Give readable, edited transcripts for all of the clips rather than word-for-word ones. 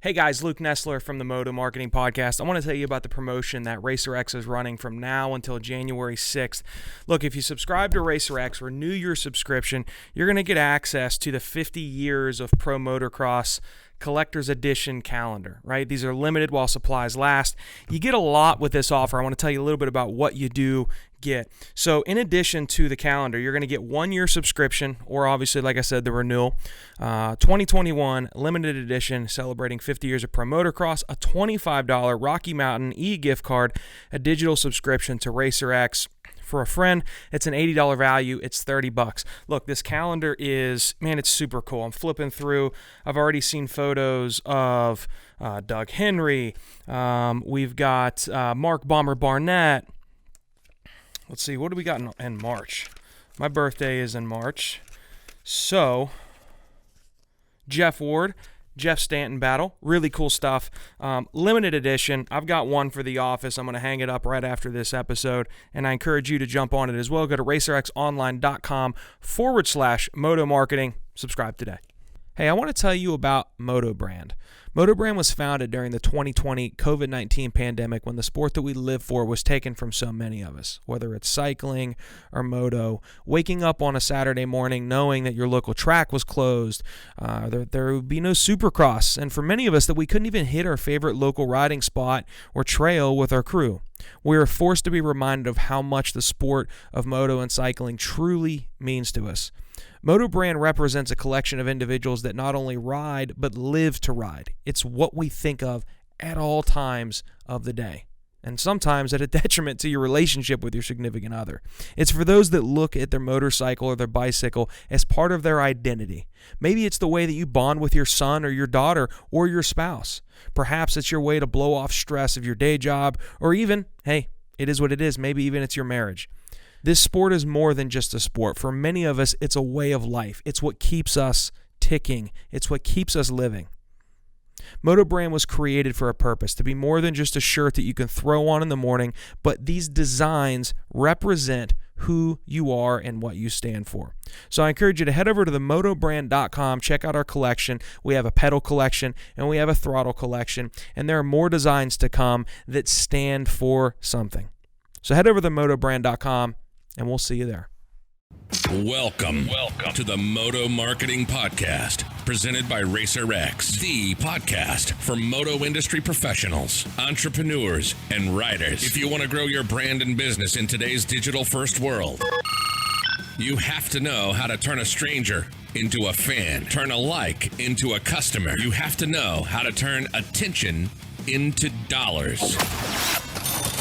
Hey guys, Luke Nesler from the Moto Marketing Podcast. I want to tell you about the promotion that RacerX is running from now until January 6th. Look, if you subscribe to RacerX, renew your subscription, you're going to get access to the 50 years of Pro Motocross Collector's Edition calendar, right? These are limited while supplies last. You get a lot with this offer. I want to tell you a little bit about what you do get. So in addition to the calendar, you're going to get 1 year subscription, or obviously, like I said, the renewal, 2021 limited edition celebrating 50 years of Pro Motocross, a $25 Rocky Mountain e-gift card, a digital subscription to RacerX. For a friend, it's an $80 value. It's $30. Look, this calendar is, man, it's super cool. I'm flipping through. I've already seen photos of Doug Henry. We've got Mark Bomber Barnett. Let's see, what do we got in March? My birthday is in March. So, Jeff Ward, Jeff Stanton battle. Really cool stuff. Limited edition. I've got one for the office. I'm going to hang it up right after this episode, and I encourage you to jump on it as well. Go to racerxonline.com/Moto Marketing. Subscribe today. Hey, I want to tell you about Moto Brand. Moto Brand was founded during the 2020 COVID-19 pandemic when the sport that we live for was taken from so many of us, whether it's cycling or moto, waking up on a Saturday morning knowing that your local track was closed, there would be no Supercross, and for many of us that we couldn't even hit our favorite local riding spot or trail with our crew. We were forced to be reminded of how much the sport of moto and cycling truly means to us. Moto Brand represents a collection of individuals that not only ride, but live to ride. It's what we think of at all times of the day, and sometimes at a detriment to your relationship with your significant other. It's for those that look at their motorcycle or their bicycle as part of their identity. Maybe it's the way that you bond with your son or your daughter or your spouse. Perhaps it's your way to blow off stress of your day job, or even, hey, it is what it is, maybe even it's your marriage. This sport is more than just a sport. For many of us, it's a way of life. It's what keeps us ticking. It's what keeps us living. Moto Brand was created for a purpose, to be more than just a shirt that you can throw on in the morning, but these designs represent who you are and what you stand for. So I encourage you to head over to themotobrand.com, check out our collection. We have a pedal collection and we have a throttle collection, and there are more designs to come that stand for something. So head over to themotobrand.com and we'll see you there. Welcome to the Moto Marketing Podcast, presented by RacerX, the podcast for moto industry professionals, entrepreneurs, and riders. If you want to grow your brand and business in today's digital-first world, you have to know how to turn a stranger into a fan, turn a like into a customer. You have to know how to turn attention into dollars.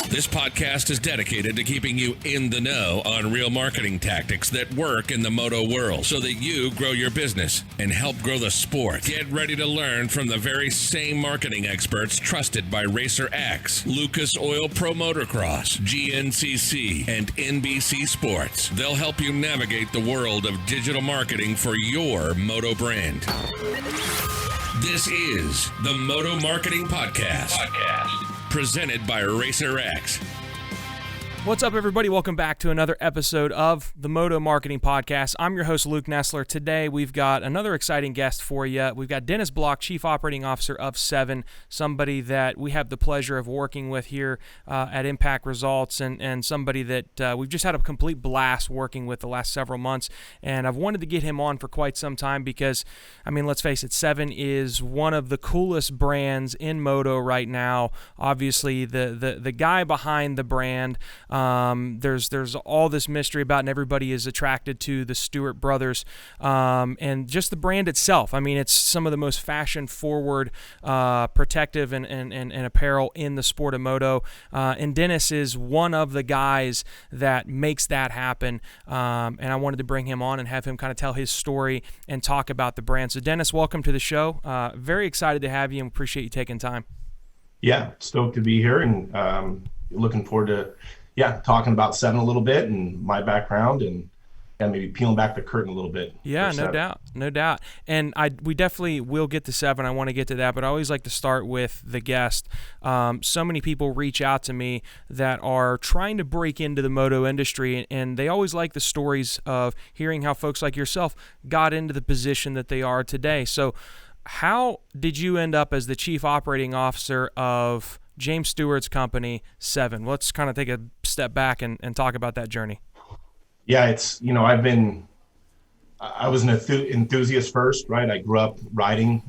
This podcast is dedicated to keeping you in the know on real marketing tactics that work in the moto world so that you grow your business and help grow the sport. Get ready to learn from the very same marketing experts trusted by RacerX, Lucas Oil Pro Motocross, GNCC, and NBC Sports. They'll help you navigate the world of digital marketing for your moto brand. This is the Moto Marketing Podcast. Presented by RacerX. What's up, everybody? Welcome back to another episode of the Moto Marketing Podcast. I'm your host, Luke Nesler. Today, we've got another exciting guest for you. We've got Dennis Bloch, Chief Operating Officer of Seven, somebody that we have the pleasure of working with here at Impact Results, and somebody that we've just had a complete blast working with the last several months. And I've wanted to get him on for quite some time because, I mean, let's face it, Seven is one of the coolest brands in moto right now. Obviously, the guy behind the brand. There's all this mystery about, and everybody is attracted to the Stewart brothers, and just the brand itself. I mean, it's some of the most fashion-forward, protective and apparel in the sport of moto. And Dennis is one of the guys that makes that happen. And I wanted to bring him on and have him kind of tell his story and talk about the brand. So, Dennis, welcome to the show. Very excited to have you, and appreciate you taking time. Yeah, stoked to be here, and looking forward to talking about Seven a little bit and my background, and maybe peeling back the curtain a little bit. Yeah, no doubt. And we definitely will get to Seven. I want to get to that, but I always like to start with the guest. So many people reach out to me that are trying to break into the moto industry, and they always like the stories of hearing how folks like yourself got into the position that they are today. So how did you end up as the chief operating officer of James Stewart's company, Seven? Let's kind of take a step back and talk about that journey. Yeah, it's, I was an enthusiast first, right? I grew up riding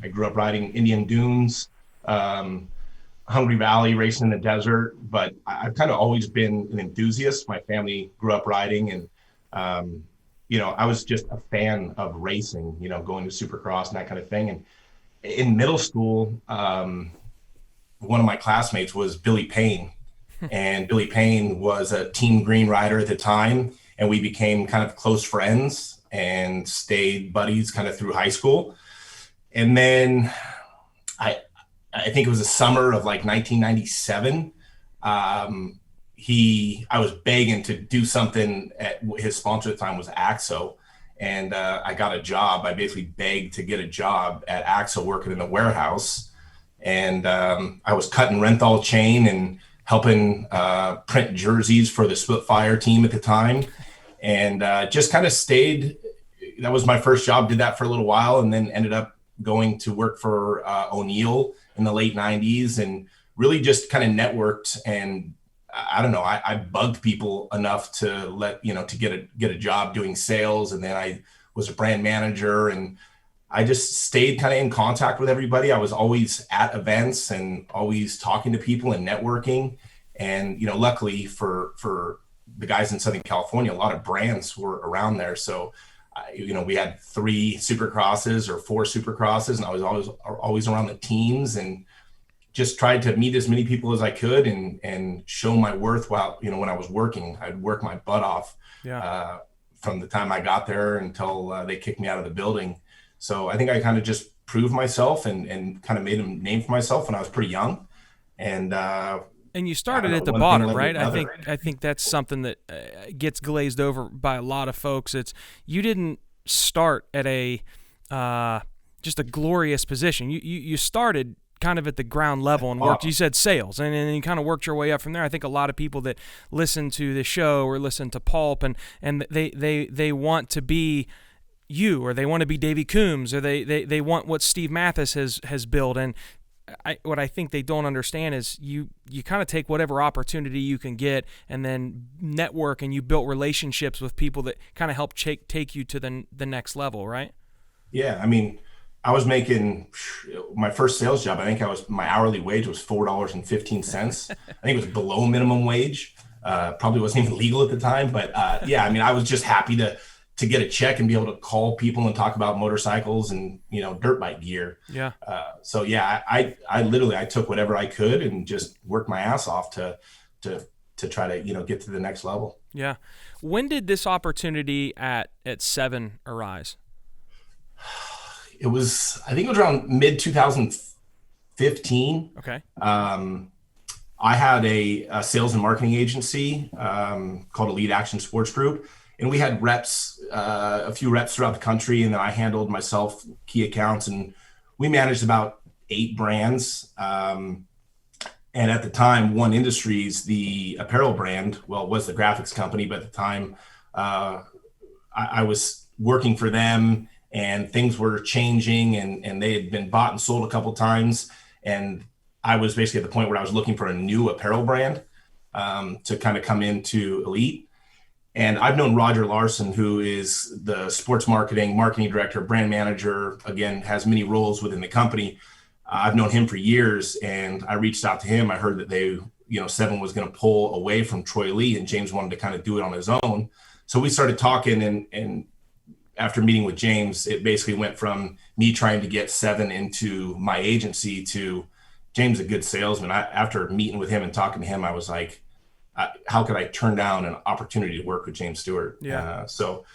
Indian Dunes, Hungry Valley, racing in the desert, but I've kind of always been an enthusiast. My family grew up riding, and, I was just a fan of racing, going to Supercross and that kind of thing. And in middle school, one of my classmates was Billy Payne, and Billy Payne was a Team Green rider at the time, and we became kind of close friends and stayed buddies kind of through high school. And then I think it was the summer of like 1997. I was begging to do something at his sponsor at the time was AXEL. And I got a job. I basically begged to get a job at AXEL working in the warehouse. And I was cutting Renthal chain and helping print jerseys for the Spitfire team at the time. And just kind of stayed. That was my first job, did that for a little while, and then ended up going to work for O'Neill in the late 90s, and really just kind of networked. And I don't know, I bugged people enough to to get a job doing sales. And then I was a brand manager, and I just stayed kind of in contact with everybody. I was always at events and always talking to people and networking. And, luckily for the guys in Southern California, a lot of brands were around there. So, we had 3 Supercrosses or 4 Supercrosses, and I was always around the teams, and just tried to meet as many people as I could and show my worth while, when I was working. I'd work my butt off from the time I got there until they kicked me out of the building. So I think I kind of just proved myself and kind of made a name for myself when I was pretty young. And you started at the bottom, right? I think that's something that gets glazed over by a lot of folks. It's you didn't start at a just a glorious position. You started kind of at the ground level and worked. You said sales, and then you kind of worked your way up from there. I think a lot of people that listen to the show or listen to Pulp and they want to be you, or they want to be Davey Coombs, or they want what Steve Mathis has built. And what I think they don't understand is you kind of take whatever opportunity you can get and then network, and you built relationships with people that kind of help take you to the next level, right? Yeah, I mean, I was making my first sales job. I think my hourly wage was $4.15. I think it was below minimum wage. Probably wasn't even legal at the time, but yeah, I mean, I was just happy to get a check and be able to call people and talk about motorcycles and, dirt bike gear. Yeah. So yeah, I literally took whatever I could and just worked my ass off to try to, get to the next level. Yeah. When did this opportunity at Seven arise? I think it was around mid 2015. Okay. I had a sales and marketing agency called Elite Action Sports Group. And we had reps, a few reps throughout the country, and then I handled myself key accounts, and we managed about 8 brands. And at the time, One Industries, the apparel brand, was the graphics company, but at the time I was working for them, and things were changing, and they had been bought and sold a couple times. And I was basically at the point where I was looking for a new apparel brand to kind of come into Elite. And I've known Roger Larson, who is the sports marketing director, brand manager, again, has many roles within the company. I've known him for years, and I reached out to him. I heard that Seven was going to pull away from Troy Lee, and James wanted to kind of do it on his own. So we started talking, and after meeting with James, it basically went from me trying to get Seven into my agency to James, a good salesman. After meeting with him and talking to him, I was like, how could I turn down an opportunity to work with James Stewart? Yeah. So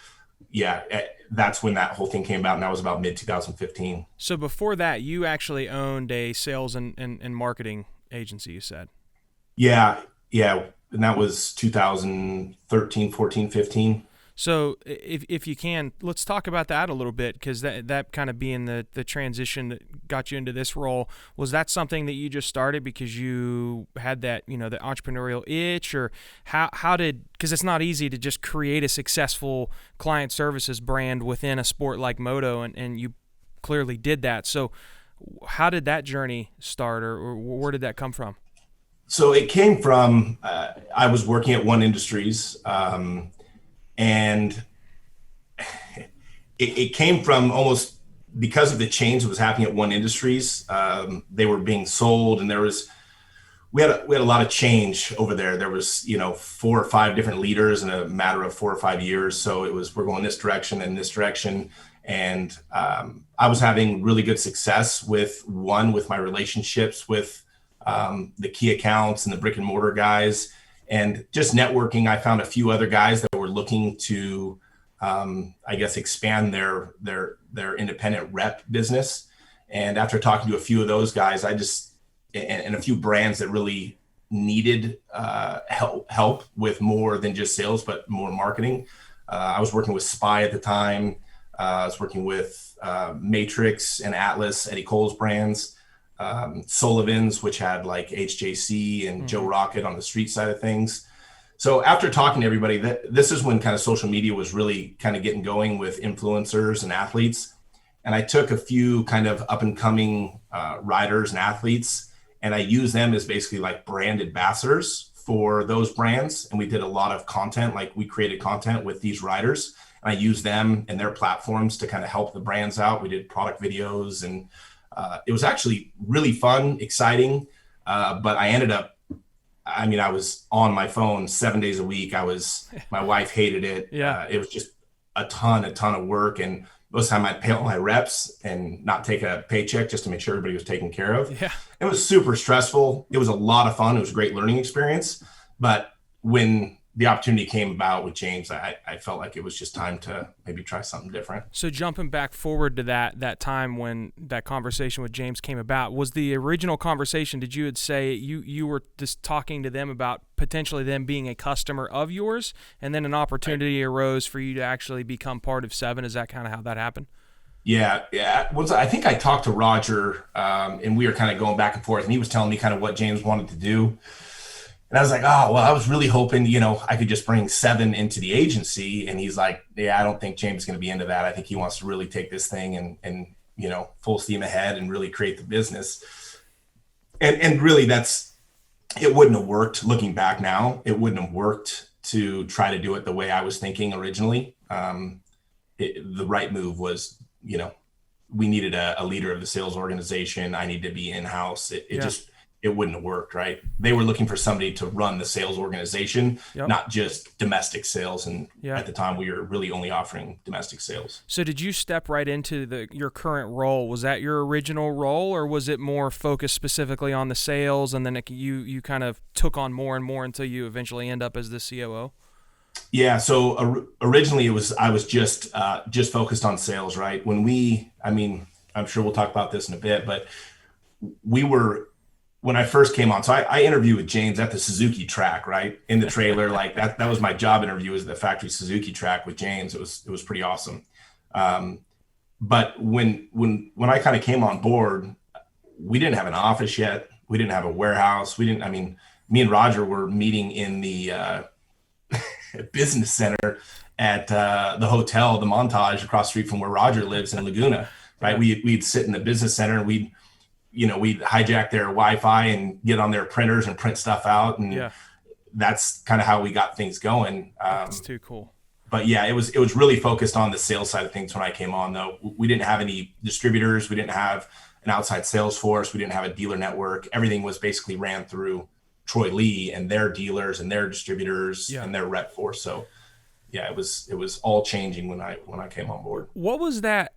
yeah, that's when that whole thing came about, and that was about mid 2015. So before that, you actually owned a sales and marketing agency, you said? Yeah. And that was 2013, 14, 15. So if you can, let's talk about that a little bit, because that kind of being the transition that got you into this role, was that something that you just started because you had that, the entrepreneurial itch, or how did, because it's not easy to just create a successful client services brand within a sport like moto, and you clearly did that. So How did that journey start, or where did that come from? So it came from, I was working at One Industries, and it came from almost because of the change that was happening at One Industries. They were being sold, and we had a lot of change over there. There was 4 or 5 different leaders in a matter of 4 or 5 years. So we're going this direction and this direction. And I was having really good success with my relationships with the key accounts and the brick and mortar guys, and just networking. I found a few other guys that were looking to, expand their independent rep business. And after talking to a few of those guys, and a few brands that really needed help with more than just sales, but more marketing. I was working with Spy at the time. I was working with Matrix and Atlas, Eddie Cole's brands, Sullivan's, which had like HJC and Joe Rocket on the street side of things. So after talking to everybody, this is when kind of social media was really kind of getting going with influencers and athletes. And I took a few kind of up and coming riders and athletes, and I used them as basically like brand ambassadors for those brands. And we did a lot of content, like we created content with these riders. And I used them and their platforms to kind of help the brands out. We did product videos, and it was actually really fun, exciting. But I ended up, I was on my phone 7 days a week. My wife hated it. Yeah. It was just a ton of work. And most of the time I'd pay all my reps and not take a paycheck just to make sure everybody was taken care of. Yeah. It was super stressful. It was a lot of fun. It was a great learning experience. But when the opportunity came about with James, I felt like it was just time to maybe try something different. So jumping back forward to that time when that conversation with James came about, was the original conversation, did you say you were just talking to them about potentially them being a customer of yours, and then an opportunity arose for you to actually become part of Seven? Is that kind of how that happened? Yeah. I think I talked to Roger, and we were kind of going back and forth, and he was telling me kind of what James wanted to do. And I was like, oh, well, I was really hoping, I could just bring Seven into the agency. And he's like, yeah, I don't think James is going to be into that. I think he wants to really take this thing and full steam ahead and really create the business. And really it wouldn't have worked. Looking back now, it wouldn't have worked to try to do it the way I was thinking originally. The right move was, we needed a leader of the sales organization. I needed to be in-house. It wouldn't have worked, right? They were looking for somebody to run the sales organization, not just domestic sales. And at the time, we were really only offering domestic sales. So did you step right into your current role? Was that your original role, or was it more focused specifically on the sales, and then you kind of took on more and more until you eventually end up as the COO? Yeah. So originally I was just focused on sales, right? I'm sure we'll talk about this in a bit, but when I first came on, so I interviewed with James at the Suzuki track, right? In the trailer, like that was my job interview, was the factory Suzuki track with James. It was pretty awesome. But when I kind of came on board, we didn't have an office yet. We didn't have a warehouse. Me and Roger were meeting in the business center at the hotel, the Montage, across the street from where Roger lives in Laguna, right? We'd sit in the business center, and we'd hijack their Wi-Fi and get on their printers and print stuff out. And that's kind of how we got things going. That's too cool. But yeah, it was really focused on the sales side of things when I came on, though. We didn't have any distributors. We didn't have an outside sales force. We didn't have a dealer network. Everything was basically ran through Troy Lee and their dealers and their distributors and their rep force. So yeah, it was all changing when I came on board. What was that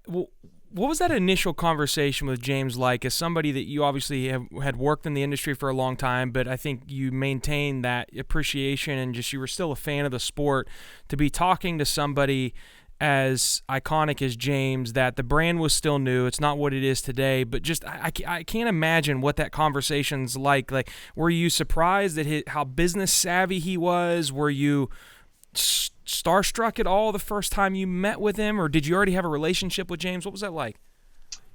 initial conversation with James like, as somebody that you obviously had worked in the industry for a long time, but I think you maintained that appreciation and just you were still a fan of the sport, to be talking to somebody as iconic as James, that the brand was still new. It's not what it is today, but just I can't imagine what that conversation's like. Like, were you surprised at how business savvy he was? Were you starstruck at all the first time you met with him, or did you already have a relationship with James? What was that like?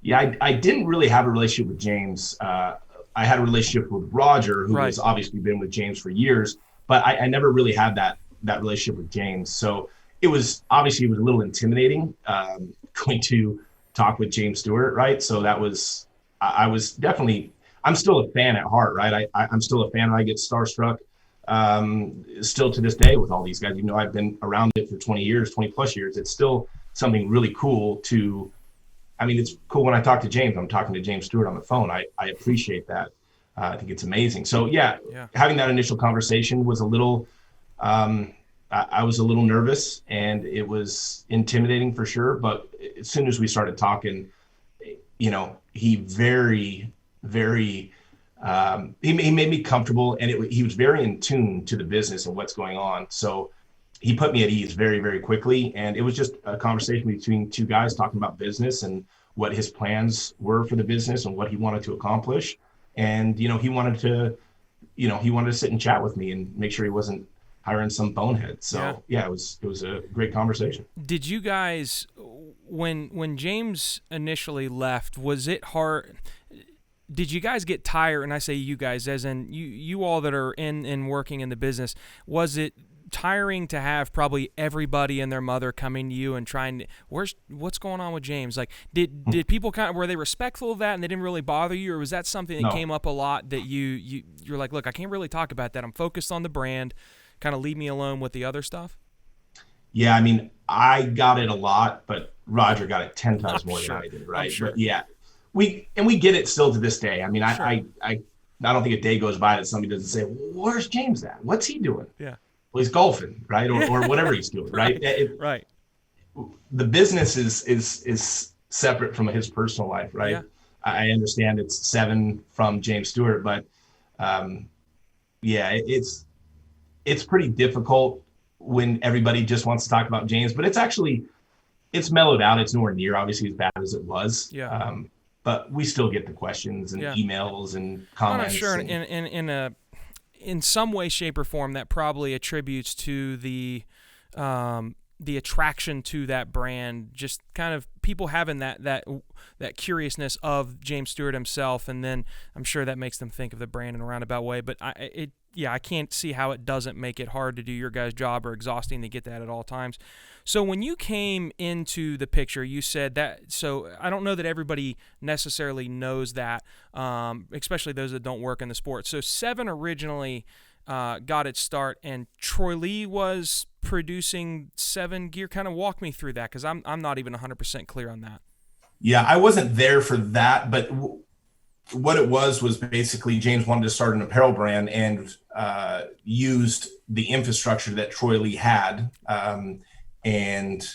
Yeah, I didn't really have a relationship with James. I had a relationship with Roger, who has obviously been with James for years, but I never really had that relationship with James. So it was a little intimidating going to talk with James Stewart, right? So that was I was definitely, I'm still a fan at heart, right? I'm still a fan, and I get starstruck still to this day with all these guys. You know, I've been around it for 20 plus years. It's still something really cool to, I mean, it's cool when I talk to James. I'm talking to James Stewart on the phone. I appreciate that. I think it's amazing. So yeah, having that initial conversation was a little, I was a little nervous, and it was intimidating for sure. But as soon as we started talking, you know, he very, very, he made me comfortable, and he was very in tune to the business and what's going on. So he put me at ease very, very quickly. And it was just a conversation between two guys talking about business and what his plans were for the business and what he wanted to accomplish. And, you know, he wanted to sit and chat with me and make sure he wasn't hiring some bonehead. So yeah, it was a great conversation. Did you guys, when James initially left, was it hard? Did you guys get tired? And I say you guys, as in you all that are in working in the business, was it tiring to have probably everybody and their mother coming to you and trying to, what's going on with James? Like, did people were they respectful of that and they didn't really bother you, or was that something that came up a lot that you're like, look, I can't really talk about that. I'm focused on the brand. Kind of leave me alone with the other stuff? Yeah, I mean, I got it a lot, but Roger got it 10 times more than I did, right? Sure. But yeah, we get it still to this day. I mean, Sure. I don't think a day goes by that somebody doesn't say, "Where's James at? What's he doing?" Yeah. Well, he's golfing, right? Or whatever he's doing, right? Right. The business is separate from his personal life, right? Yeah. I understand it's Seven from James Stewart, but yeah, it's pretty difficult when everybody just wants to talk about James, but it's mellowed out. It's nowhere near obviously as bad as it was. Yeah. But we still get the questions and emails and comments. I'm sure in some way, shape, or form that probably attributes to the attraction to that brand, just kind of people having that curiousness of James Stewart himself, and then I'm sure that makes them think of the brand in a roundabout way. But I can't see how it doesn't make it hard to do your guys' job or exhausting to get that at all times. So when you came into the picture, you said that, so I don't know that everybody necessarily knows that, especially those that don't work in the sport. So Seven originally got its start, and Troy Lee was producing Seven gear. Kind of walk me through that, because I'm not even 100% clear on that. Yeah, I wasn't there for that, but what it was basically James wanted to start an apparel brand and used the infrastructure that Troy Lee had. And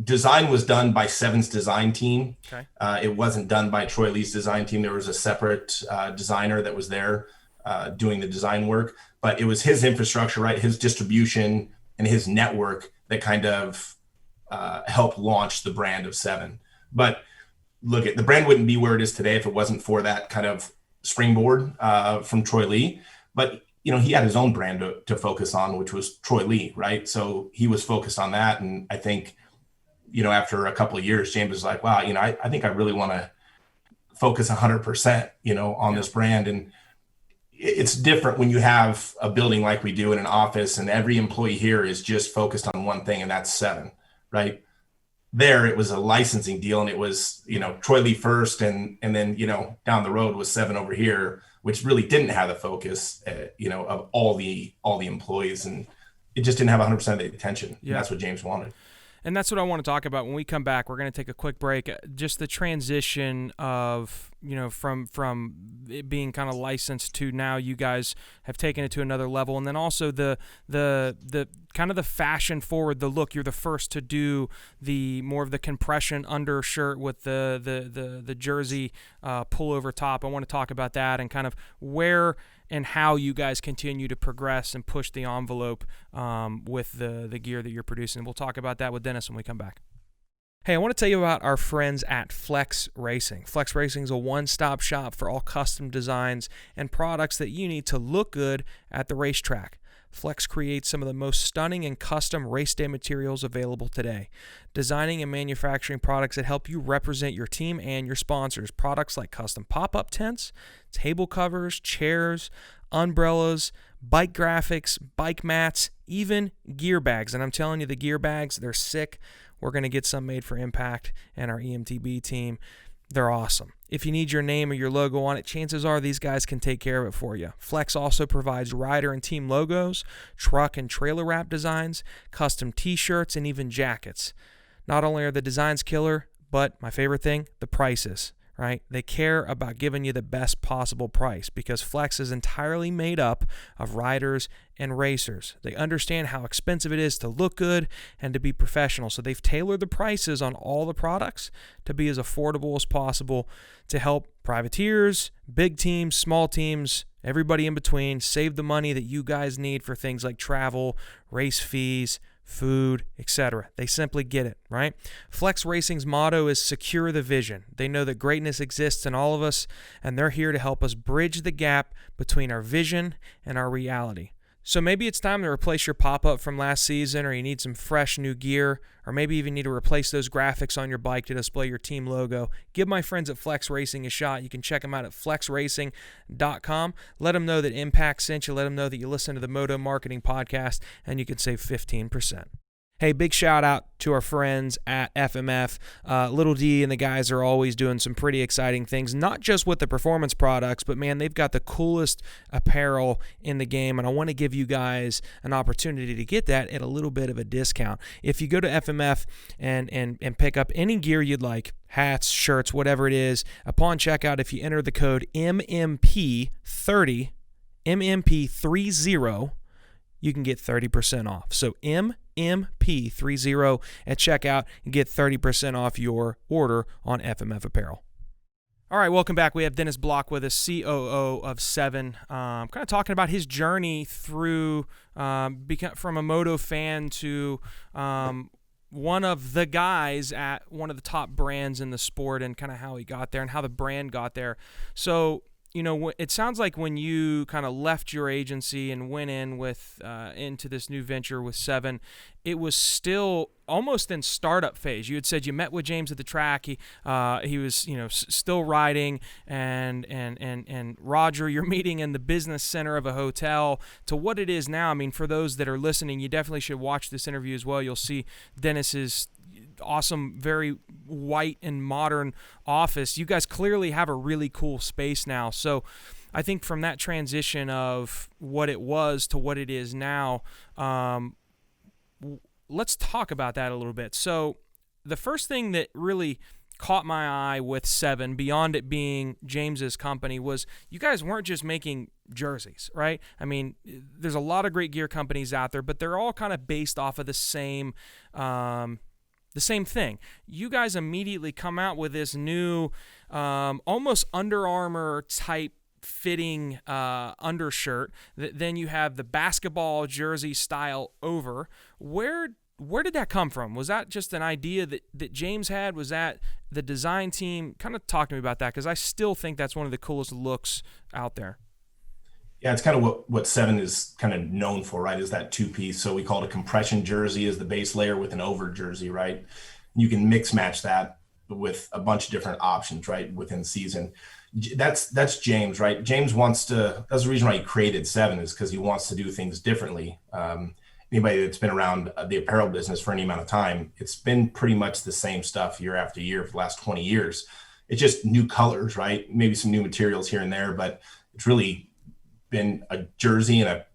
design was done by Seven's design team. Okay. It wasn't done by Troy Lee's design team. There was a separate designer that was there doing the design work, but it was his infrastructure, right? His distribution and his network that kind of helped launch the brand of Seven. But look, the brand wouldn't be where it is today if it wasn't for that kind of springboard from Troy Lee. But you know, he had his own brand to focus on, which was Troy Lee, right? So he was focused on that. And I think, you know, after a couple of years, James was like, wow, you know, I think I really want to focus 100%, you know, on this brand. And it's different when you have a building like we do in an office and every employee here is just focused on one thing, and that's Seven, right? There, it was a licensing deal, and it was, you know, Troy Lee first, and then, you know, down the road was Seven over here, which really didn't have the focus, you know, of all the employees, and it just didn't have 100% of the attention. Yeah. That's what James wanted. And that's what I want to talk about when we come back. We're going to take a quick break. Just the transition of, you know, from it being kind of licensed to now you guys have taken it to another level, and then also the kind of the fashion forward, the look. You're the first to do the more of the compression undershirt with the jersey pullover top. I want to talk about that and kind of where and how you guys continue to progress and push the envelope with the gear that you're producing. We'll talk about that with Dennis when we come back. Hey, I want to tell you about our friends at Flex Racing. Flex Racing is a one-stop shop for all custom designs and products that you need to look good at the racetrack. Flex creates some of the most stunning and custom race day materials available today, designing and manufacturing products that help you represent your team and your sponsors. Products like custom pop-up tents, table covers, chairs, umbrellas, bike graphics, bike mats, even gear bags. And I'm telling you, the gear bags, they're sick. We're going to get some made for Impact and our EMTB team. they're awesome. If you need your name or your logo on it, chances are these guys can take care of it for you. Flex also provides rider and team logos, truck and trailer wrap designs, custom t-shirts, and even jackets. Not only are the designs killer, but my favorite thing, the prices, right? They care about giving you the best possible price because Flex is entirely made up of riders and racers. They understand how expensive it is to look good and to be professional. So they've tailored the prices on all the products to be as affordable as possible to help privateers, big teams, small teams, everybody in between save the money that you guys need for things like travel, race fees, food, etc. They simply get it, right? Flex Racing's motto is secure the vision. They know that greatness exists in all of us, and they're here to help us bridge the gap between our vision and our reality. So maybe it's time to replace your pop-up from last season, or you need some fresh new gear, or maybe even need to replace those graphics on your bike to display your team logo. Give my friends at Flex Racing a shot. You can check them out at flexracing.com. Let them know that Impact sent you. Let them know that you listen to the Moto Marketing Podcast, and you can save 15%. Hey, big shout out to our friends at FMF. Little D and the guys are always doing some pretty exciting things, not just with the performance products, but man, they've got the coolest apparel in the game, and I want to give you guys an opportunity to get that at a little bit of a discount. If you go to FMF and pick up any gear you'd like, hats, shirts, whatever it is, upon checkout, if you enter the code MMP30, MMP30, you can get 30% off. So MMP30 at checkout and get 30% off your order on FMF apparel. All right, welcome back. We have Dennis Bloch with us, COO of Seven, kind of talking about his journey through from a moto fan to one of the guys at one of the top brands in the sport, and kind of how he got there and how the brand got there. So, you know, it sounds like when you kind of left your agency and went in with into this new venture with Seven, it was still almost in startup phase. You had said you met with James at the track. He was, you know, still riding, and Roger, you're meeting in the business center of a hotel to what it is now. I mean, for those that are listening, you definitely should watch this interview as well. You'll see Dennis's awesome, very white and modern office. You guys clearly have a really cool space now. So I think from that transition of what it was to what it is now, let's talk about that a little bit. So the first thing that really caught my eye with Seven, beyond it being James's company, was you guys weren't just making jerseys, right? I mean, there's a lot of great gear companies out there, but they're all kind of based off of the same thing. You guys immediately come out with this new, almost Under Armour type fitting undershirt. Then you have the basketball jersey style over. Where did that come from? Was that just an idea that James had? Was that the design team? Kind of talk to me about that, because I still think that's one of the coolest looks out there. Yeah, it's kind of what Seven is kind of known for, right? Is that two-piece. So we call it a compression jersey as the base layer with an over jersey, right? You can mix match that with a bunch of different options, right, within season. That's James, right? James wants to. That's the reason why he created Seven, is because he wants to do things differently. Anybody that's been around the apparel business for any amount of time, it's been pretty much the same stuff year after year for the last 20 years. It's just new colors, right? Maybe some new materials here and there, but it's really been a jersey and a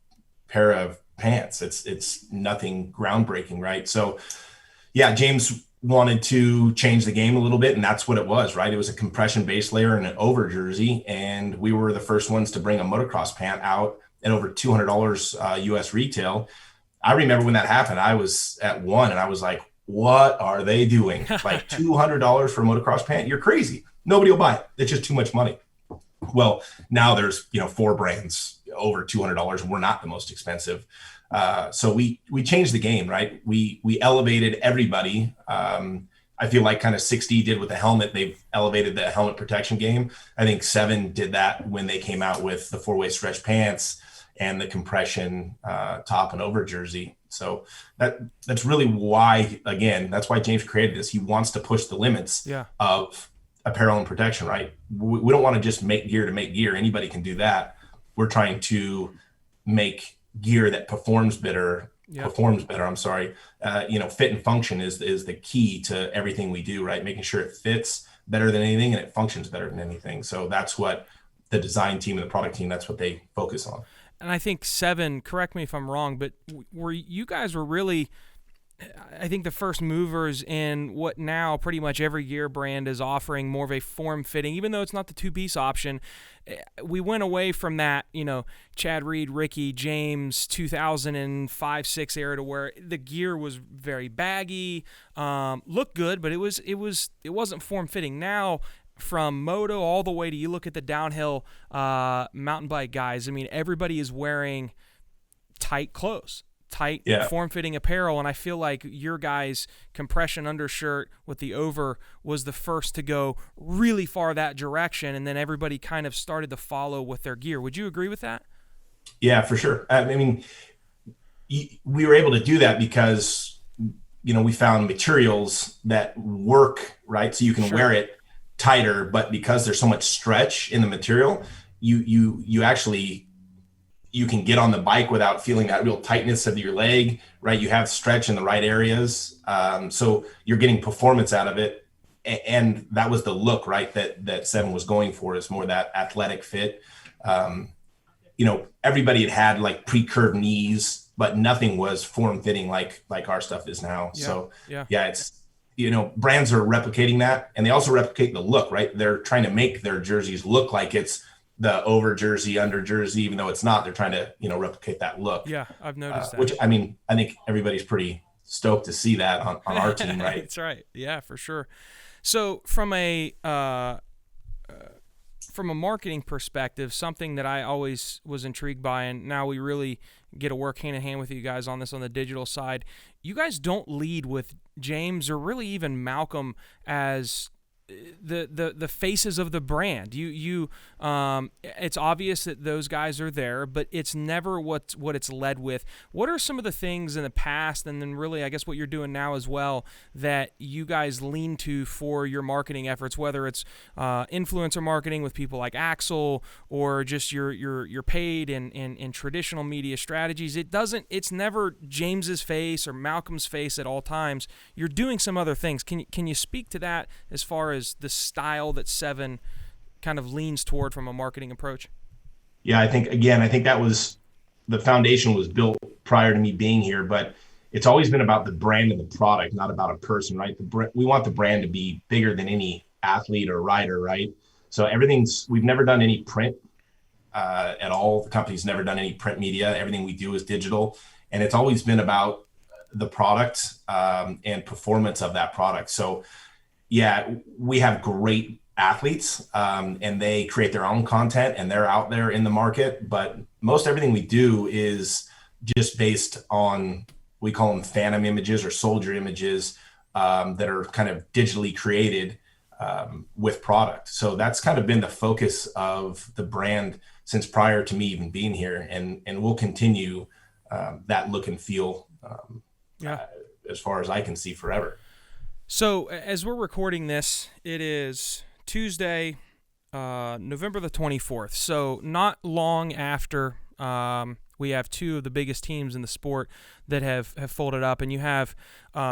pair of pants. It's nothing groundbreaking, right? So yeah, James wanted to change the game a little bit, and that's what it was, right? It was a compression base layer and an over jersey, and we were the first ones to bring a motocross pant out at over $200 US retail. I remember when that happened, I was at one and I was like, what are they doing? Like $200 for a motocross pant? You're crazy. Nobody will buy it. It's just too much money. Well, now there's, 4 brands over $200, and we're not the most expensive. So we changed the game, right? We elevated everybody. I feel like kind of 60 did with the helmet. They've elevated the helmet protection game. I think Seven did that when they came out with the 4-way stretch pants and the compression top and over jersey. So that's really why, again, that's why James created this. He wants to push the limits of apparel and protection, right? We don't want to just make gear to make gear. Anybody can do that. We're trying to make gear that performs better. Fit and function is the key to everything we do, right? Making sure it fits, better than anything, and it functions better than anything. So that's what the design team and the product team, that's what they focus on. And I think Seven, correct me if I'm wrong, but you guys were really, I think, the first movers in what now pretty much every gear brand is offering, more of a form-fitting, even though it's not the two-piece option. We went away from that, Chad Reed, Ricky, James, 2005-6 era, to where the gear was very baggy, looked good, but it wasn't form-fitting. Now, from moto all the way to, you look at the downhill mountain bike guys, I mean, everybody is wearing tight clothes, tight form-fitting apparel, and I feel like your guys' compression undershirt with the over was the first to go really far that direction, and then everybody kind of started to follow with their gear. Would you agree with that? Yeah, for sure. I mean, we were able to do that because, we found materials that work, right? So you can wear it tighter, but because there's so much stretch in the material, you actually, you can get on the bike without feeling that real tightness of your leg, right? You have stretch in the right areas. So you're getting performance out of it. And that was the look, right? That Seven was going for, is more that athletic fit. Everybody had like pre-curved knees, but nothing was form fitting like our stuff is now. Yeah. So it's, brands are replicating that, and they also replicate the look, right? They're trying to make their jerseys look like it's the over jersey, under jersey, even though it's not. They're trying to, replicate that look. Yeah, I've noticed that. Which, I mean, I think everybody's pretty stoked to see that on our team, right? That's right. Yeah, for sure. So from a marketing perspective, something that I always was intrigued by, and now we really get to work hand in hand with you guys on this on the digital side. You guys don't lead with James or really even Malcolm as the faces of the brand. It's obvious that those guys are there, but it's never what it's led with. What are some of the things in the past, and then really I guess what you're doing now as well, that you guys lean to for your marketing efforts, whether it's influencer marketing with people like AXEL, or just your paid and traditional media strategies? It's never James's face or Malcolm's face at all times. You're doing some other things. Can you speak to that as far as the style that Seven kind of leans toward from a marketing approach? Yeah, I think that was, the foundation was built prior to me being here, but it's always been about the brand and the product, not about a person, right? We want the brand to be bigger than any athlete or rider, right? So we've never done any print at all. The company's never done any print media. Everything we do is digital, and it's always been about the product and performance of that product. So yeah, we have great athletes and they create their own content and they're out there in the market, but most everything we do is just based on, we call them phantom images or soldier images that are kind of digitally created with product. So that's kind of been the focus of the brand since prior to me even being here, and we'll continue that look and feel as far as I can see forever. So as we're recording this, it is Tuesday, November the 24th. So not long after we have two of the biggest teams in the sport that have folded up, and you have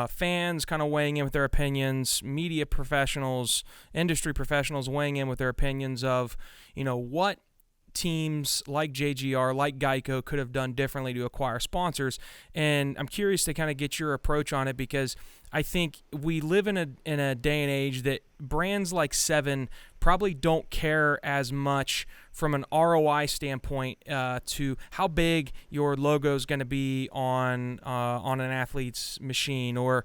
fans kind of weighing in with their opinions, media professionals, industry professionals weighing in with their opinions of, what teams like JGR, like Geico could have done differently to acquire sponsors. And I'm curious to kind of get your approach on it, because I think we live in a day and age that brands like Seven probably don't care as much from an ROI standpoint to how big your logo is going to be on an athlete's machine, or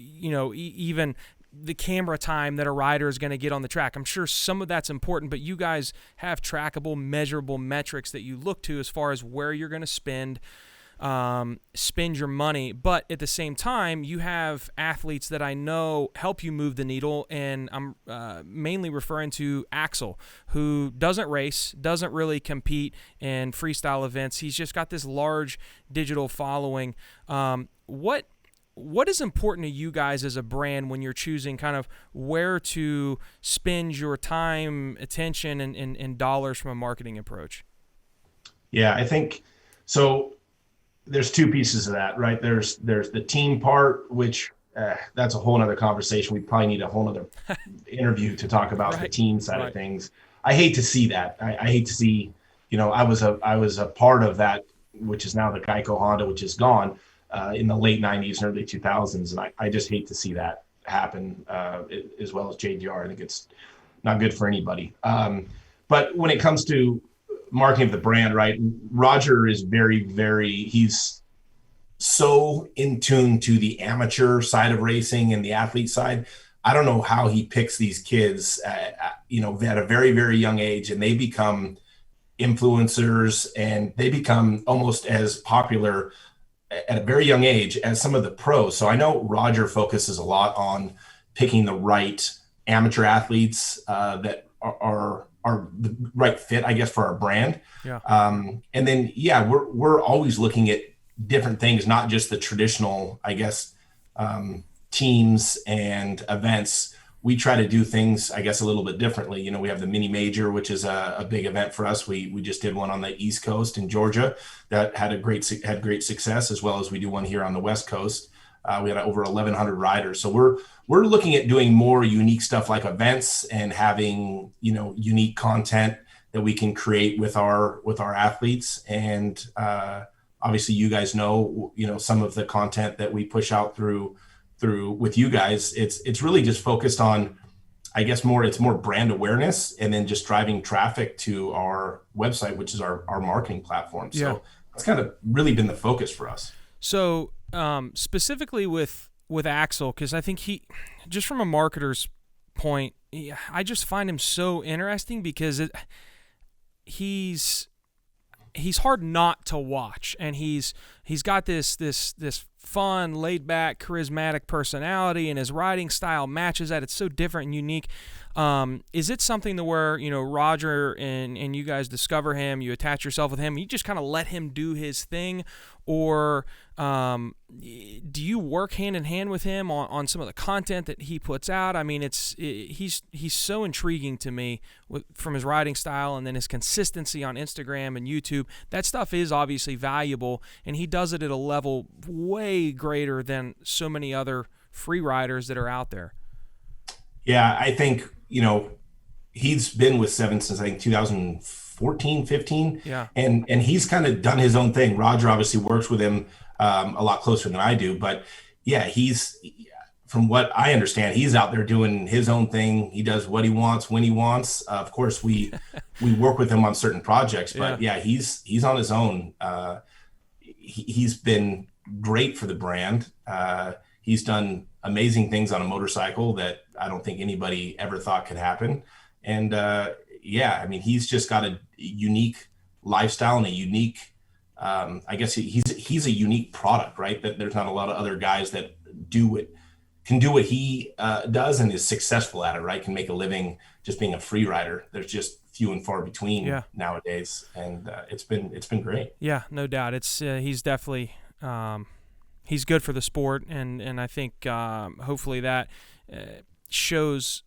even the camera time that a rider is going to get on the track. I'm sure some of that's important, but you guys have trackable, measurable metrics that you look to as far as where you're going to spend your money. But at the same time, you have athletes that I know help you move the needle, and I'm mainly referring to AXEL, who doesn't race, doesn't really compete in freestyle events. He's just got this large digital following. What is important to you guys as a brand when you're choosing kind of where to spend your time, attention, and dollars from a marketing approach? Yeah, I think so. There's two pieces of that, right? There's the team part, which that's a whole nother conversation. We probably need a whole nother interview to talk about the team side of things. I hate to see that. I hate to see, I was a part of that, which is now the Geico Honda, which is gone in the late 90s and early 2000s. And I just hate to see that happen, as well as JDR. I think it's not good for anybody. But when it comes to marketing of the brand, right, Roger is he's so in tune to the amateur side of racing and the athlete side. I don't know how he picks these kids, at a very, very young age, and they become influencers and they become almost as popular at a very young age as some of the pros. So I know Roger focuses a lot on picking the right amateur athletes that are the right fit, I guess, for our brand. Yeah. And then, we're always looking at different things, not just the traditional, I guess, teams and events. We try to do things, I guess, a little bit differently. We have the mini major, which is a big event for us. We just did one on the East Coast in Georgia that had great success, as well as we do one here on the West Coast. We had over 1,100 riders. So we're looking at doing more unique stuff like events and having, unique content that we can create with our athletes. And obviously you guys know, some of the content that we push out through with you guys. It's really just focused on, I guess, it's more brand awareness and then just driving traffic to our website, which is our marketing platform. So that's kind of really been the focus for us. So specifically with AXEL, because I think he, just from a marketer's point, I just find him so interesting because he's hard not to watch, and he's got this fun, laid back, charismatic personality, and his riding style matches that. It's so different and unique. Is it something to where, Roger and you guys discover him, you attach yourself with him, you just kind of let him do his thing, or do you work hand in hand with him on some of the content that he puts out? I mean, he's so intriguing to me from his riding style, and then his consistency on Instagram and YouTube. That stuff is obviously valuable, and he does it at a level way greater than so many other free riders that are out there. Yeah, I think, he's been with Seven since I think 2014, 15. Yeah. And he's kind of done his own thing. Roger obviously works with him a lot closer than I do, but yeah, from what I understand, he's out there doing his own thing. He does what he wants when he wants. Of course, we work with him on certain projects, but he's on his own. He's been great for the brand. He's done amazing things on a motorcycle that I don't think anybody ever thought could happen. And I mean, he's just got a unique lifestyle and a unique, I guess he's a unique product, right? That there's not a lot of other guys that can do what he does and is successful at it, right? Can make a living just being a free rider. There's just few and far between nowadays. And it's been great. Yeah, no doubt. It's he's definitely, he's good for the sport. And I think hopefully that shows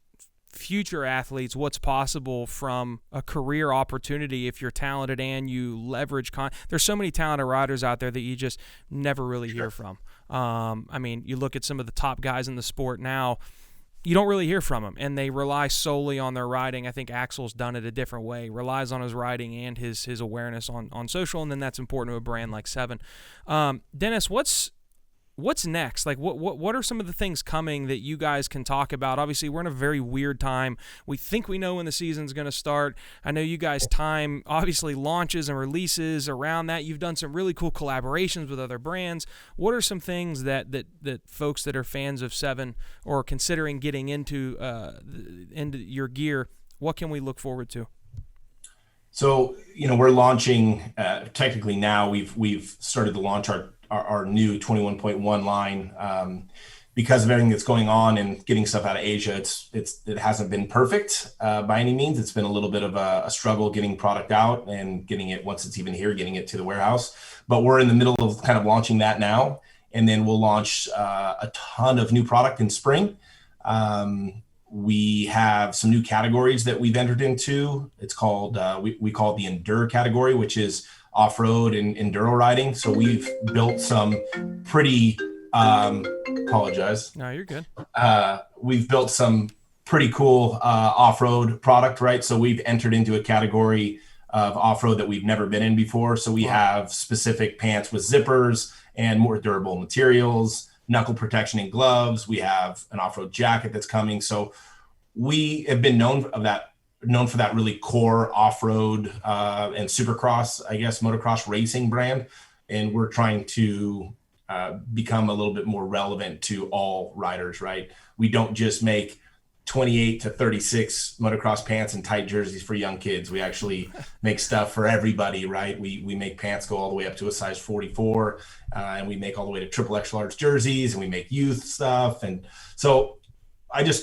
future athletes what's possible from a career opportunity if you're talented and you leverage there's so many talented riders out there that you just never really hear from. I mean, you look at some of the top guys in the sport now, you don't really hear from them, and they rely solely on their riding. I think AXEL's done it a different way, relies on his riding and his awareness on social, and then that's important to a brand like Seven. Dennis, what's next? Like, what are some of the things coming that you guys can talk about? Obviously, we're in a very weird time. We think we know when the season's going to start. I know you guys time, obviously, launches and releases around that. You've done some really cool collaborations with other brands. What are some things that folks that are fans of Seven or considering getting into your gear, what can we look forward to? So, we're launching, technically now we've started to launch our new 21.1 line, because of everything that's going on and getting stuff out of Asia. It hasn't been perfect by any means. It's been a little bit of a struggle getting product out and getting it, once it's even here, getting it to the warehouse. But we're in the middle of kind of launching that now, and then we'll launch a ton of new product in spring. We have some new categories that we've entered into. It's called we call it the Endure category, which is off-road and enduro riding. So we've built some pretty Apologize. No, you're good. We've built some pretty cool off-road product, right? So we've entered into a category of off-road that we've never been in before. So we have specific pants with zippers and more durable materials, knuckle protection and gloves. We have an off-road jacket that's coming. So we have been known for that really core off-road and Supercross, I guess, motocross racing brand. And we're trying to become a little bit more relevant to all riders, right? We don't just make 28 to 36 motocross pants and tight jerseys for young kids. We actually make stuff for everybody, right? We make pants go all the way up to a size 44, and we make all the way to triple X large jerseys, and we make youth stuff. And so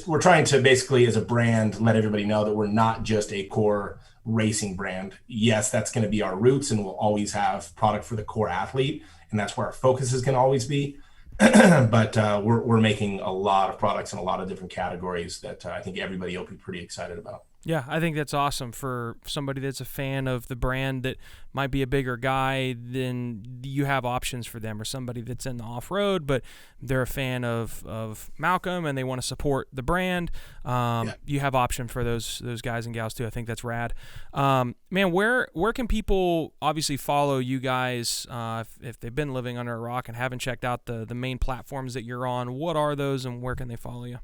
we're trying to basically, as a brand, let everybody know that we're not just a core racing brand. Yes, that's going to be our roots, and we'll always have product for the core athlete, and that's where our focus is going to always be. But we're making a lot of products in a lot of different categories that I think everybody will be pretty excited about. Yeah, I think that's awesome for somebody that's a fan of the brand that might be a bigger guy. Then you have options for them, or somebody that's in the off-road, but they're a fan of Malcolm and they want to support the brand. You have option for those guys and gals too. I think that's rad. Man, where can people obviously follow you guys if they've been living under a rock and haven't checked out the main platforms that you're on? What are those, and where can they follow you?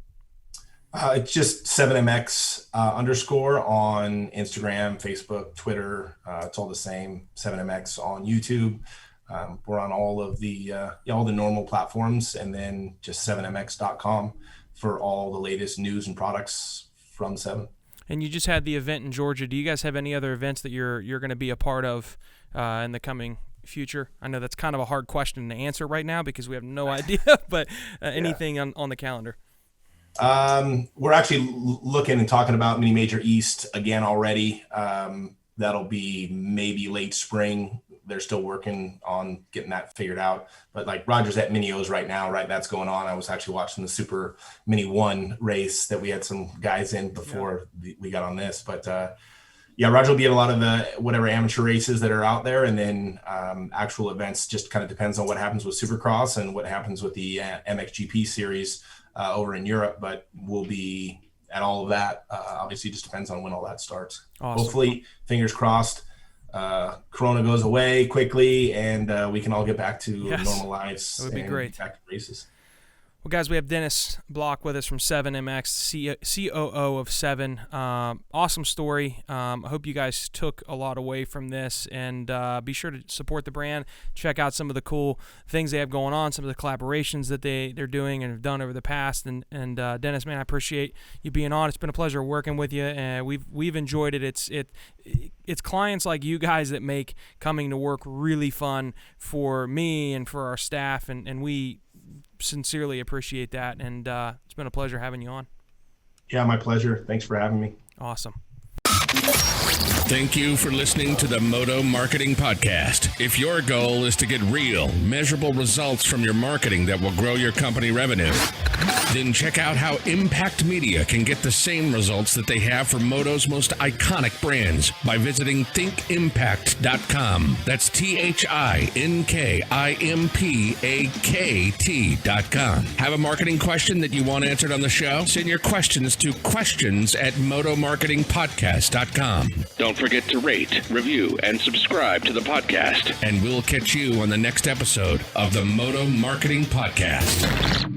It's just 7MX _, on Instagram, Facebook, Twitter. It's all the same. 7MX on YouTube. We're on all of the normal platforms, and then just 7mx.com for all the latest news and products from 7. And you just had the event in Georgia. Do you guys have any other events that you're going to be a part of in the coming future? I know that's kind of a hard question to answer right now because we have no idea, but anything on the calendar? We're actually looking and talking about Mini Major East again already. That'll be maybe late spring. They're still working on getting that figured out. But like Roger's at Mini O's right now, right? That's going on. I was actually watching the Super Mini 1 race that we had some guys in before we got on this. But Roger will be at a lot of the whatever amateur races that are out there. And then actual events just kind of depends on what happens with Supercross and what happens with the MXGP series over in Europe, but we'll be at all of that. Obviously, it just depends on when all that starts. Awesome. Hopefully, fingers crossed, Corona goes away quickly and we can all get back to normal lives. That would be great. Back to races. Well, guys, we have Dennis Bloch with us from 7MX, COO of 7. Awesome story. I hope you guys took a lot away from this, and be sure to support the brand. Check out some of the cool things they have going on, some of the collaborations that they're doing and have done over the past. And Dennis, man, I appreciate you being on. It's been a pleasure working with you, and we've enjoyed it. It's clients like you guys that make coming to work really fun for me and for our staff, and we sincerely appreciate that, and it's been a pleasure having you on. Yeah, my pleasure. Thanks for having me. Awesome. Thank you for listening to the Moto Marketing Podcast. If your goal is to get real, measurable results from your marketing that will grow your company revenue, then check out how Impact Media can get the same results that they have for Moto's most iconic brands by visiting thinkimpact.com. That's THINKIMPAKT.com. Have a marketing question that you want answered on the show? Send your questions to questions@motomarketingpodcast.com. Don't forget to rate, review, and subscribe to the podcast. And we'll catch you on the next episode of the Moto Marketing Podcast.